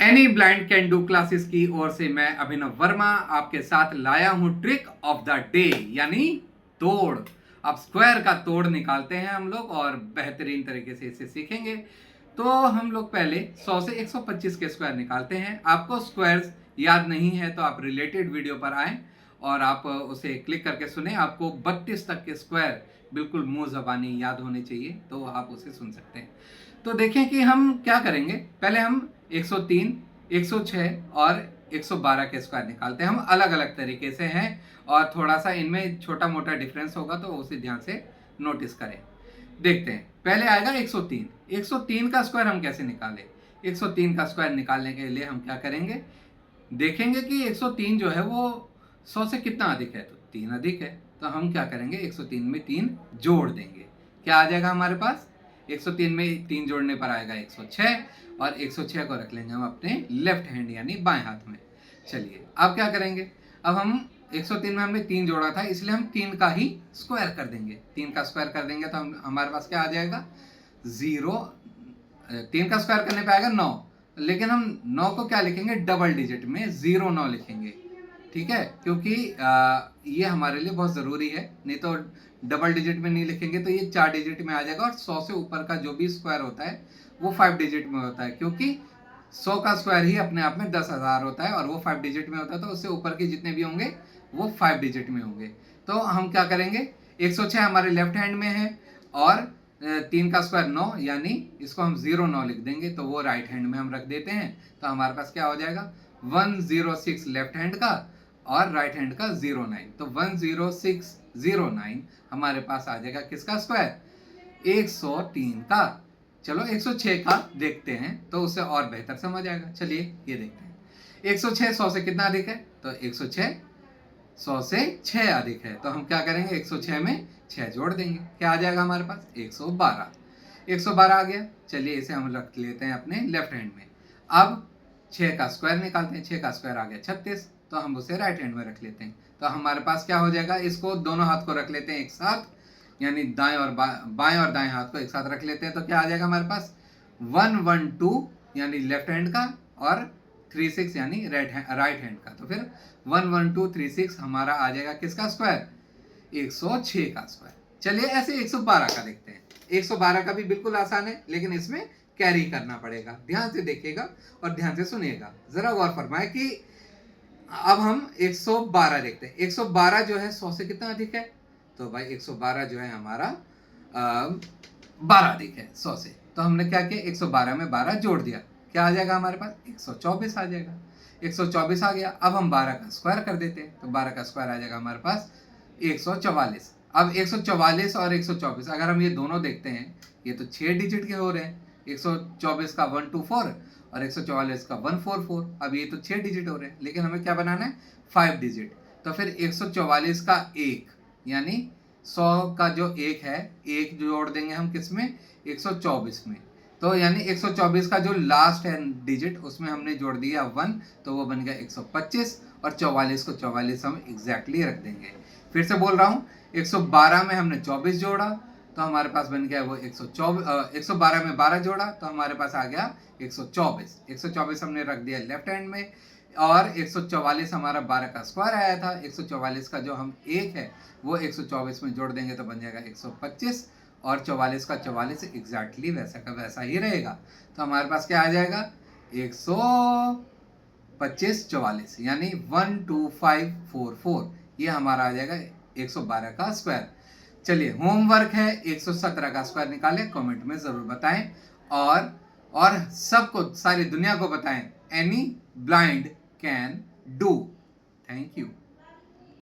Any blind can do classes की ओर से मैं अभिनव वर्मा आपके साथ लाया हूं ट्रिक ऑफ द डे यानी तोड़। अब स्क्वायर का तोड़ निकालते हैं हम लोग और बेहतरीन तरीके से इसे सीखेंगे। तो हम लोग पहले 100 से 125 के स्क्वायर निकालते हैं। आपको स्क्वायर्स याद नहीं है तो आप रिलेटेड वीडियो पर आएं और आप उसे क्लिक करके सुने। आपको 32 तक के स्क्वायर बिल्कुल मुंह ज़बानी याद होने चाहिए तो आप उसे सुन सकते हैं। तो देखें कि हम क्या करेंगे। पहले हम 103, 106 और 112 के स्क्वायर निकालते हैं। हम अलग अलग तरीके से हैं और थोड़ा सा इनमें छोटा मोटा डिफरेंस होगा तो उसे ध्यान से नोटिस करें। देखते हैं, पहले आएगा 103। 103 का स्क्वायर हम कैसे निकालें। 103 का स्क्वायर निकालने के लिए हम क्या करेंगे, देखेंगे कि 103 जो है वो 100 से कितना अधिक है, तो 3 अधिक है। तो हम क्या करेंगे, 103 में 3 जोड़ देंगे। क्या आ जाएगा हमारे पास, 103 में 3 जोड़ने पर आएगा 106 और 106 को रख लेंगे हम अपने लेफ्ट हैंड यानी बाएं हाथ में। चलिए अब क्या करेंगे, अब हम 103 में हमने 3 जोड़ा था इसलिए हम 3 का ही स्क्वायर कर देंगे। 3 का स्क्वायर कर देंगे तो हमारे पास क्या आ जाएगा, 0। 3 का स्क्वायर करने पे आएगा 9, लेकिन हम 9 को क्या लिखेंगे, डबल डिजिट में 09 लिखेंगे। ठीक है, क्योंकि ये हमारे लिए बहुत ज़रूरी है, नहीं तो डबल डिजिट में नहीं लिखेंगे तो ये 4 डिजिट में आ जाएगा। और 100 से ऊपर का जो भी स्क्वायर होता है वो 5 डिजिट में होता है, क्योंकि 100 का स्क्वायर ही अपने आप में 10,000 होता है और वो 5 डिजिट में होता है, तो उससे ऊपर के जितने भी होंगे वो 5 डिजिट में होंगे। तो हम क्या करेंगे, 106 हमारे लेफ्ट हैंड में है और 3 का स्क्वायर 9 यानी इसको हम 09 लिख देंगे, तो वो राइट हैंड में हम रख देते हैं। तो हमारे पास क्या हो जाएगा, 106 लेफ्ट हैंड का और राइट हैंड का 09, तो 10609 हमारे पास आ जाएगा किसका स्क्वायर, 103 का। चलो 106 का देखते हैं तो उससे और बेहतर समझ आएगा। चलिए ये देखते हैं, 106 100 से कितना अधिक है, तो 106 100 से 6 अधिक है। तो हम क्या करेंगे, 106 में 6 जोड़ देंगे, क्या आ जाएगा हमारे पास, 112। 112 आ गया। चलिए इसे हम रख लेते हैं अपने लेफ्ट हैंड में। अब 6 का स्क्वायर निकालते हैं। 6 का स्क्वायर आ गया 36, तो हम उसे राइट हैंड में रख लेते हैं। तो हमारे पास क्या हो जाएगा, इसको दोनों हाथ को रख लेते हैं एक साथ, यानी दाएं और बाएं और दाएं हाथ को एक साथ रख लेते हैं। तो क्या आ जाएगा हमारे पास, 112 यानी लेफ्ट हैंड का और 36 यानी राइट हैंड का। तो फिर 11236 हमारा आ जाएगा किसका स्क्वायर, 106 का स्क्वायर। चलिए ऐसे 112 का देखते हैं। 112 का भी बिल्कुल आसान है, लेकिन इसमें कैरी करना पड़ेगा। ध्यान से देखिएगा और ध्यान से सुनिएगा, जरा गौर फरमाए कि अब हम 112 देखते हैं। 112 जो है 100 से कितना अधिक है, तो भाई 112 जो है हमारा 12 अधिक है 100 से। तो हमने क्या किया, 112 में 12 जोड़ दिया, क्या आ जाएगा हमारे पास, 124 आ जाएगा। 124 आ गया। अब हम 12 का स्क्वायर कर देते हैं, तो 12 का स्क्वायर आ जाएगा हमारे पास 144। अब 144 और 124 अगर हम ये दोनों देखते हैं, ये तो 6 डिजिट के हो रहे हैं। 124 का 124 और 144 का 144। अब ये तो 6 डिजिट हो रहे हैं, लेकिन हमें क्या बनाना है, 5 डिजिट। तो फिर 144 का 1 यानी 100 का जो 1 है, 1 जोड़ देंगे हम किसमें, 124 में। तो यानी 124 का जो लास्ट है डिजिट उसमें हमने जोड़ दिया 1, तो वो बन गया 125 और 44 को 44 हम एग्जैक्टली रख देंगे। फिर से बोल रहा हूँ, 112 में हमने 24 जोड़ा तो हमारे पास बन गया वो 112 में 12 जोड़ा तो हमारे पास आ गया 124। 124 हमने रख दिया लेफ्ट हैंड में और 144 हमारा 12 का स्क्वायर आया था। 144 का जो हम 1 है वो 124 में जोड़ देंगे तो बन जाएगा 125 और 44 का 44 एग्जैक्टली वैसा का वैसा ही रहेगा। तो हमारे पास क्या आ जाएगा, 125 44 यानी 12544, ये हमारा आ जाएगा 112 का स्क्वायर। चलिए होमवर्क है, 117 का स्क्वायर निकालें, कमेंट में ज़रूर बताएं और सबको, सारी दुनिया को बताएं, any blind can do. Thank you.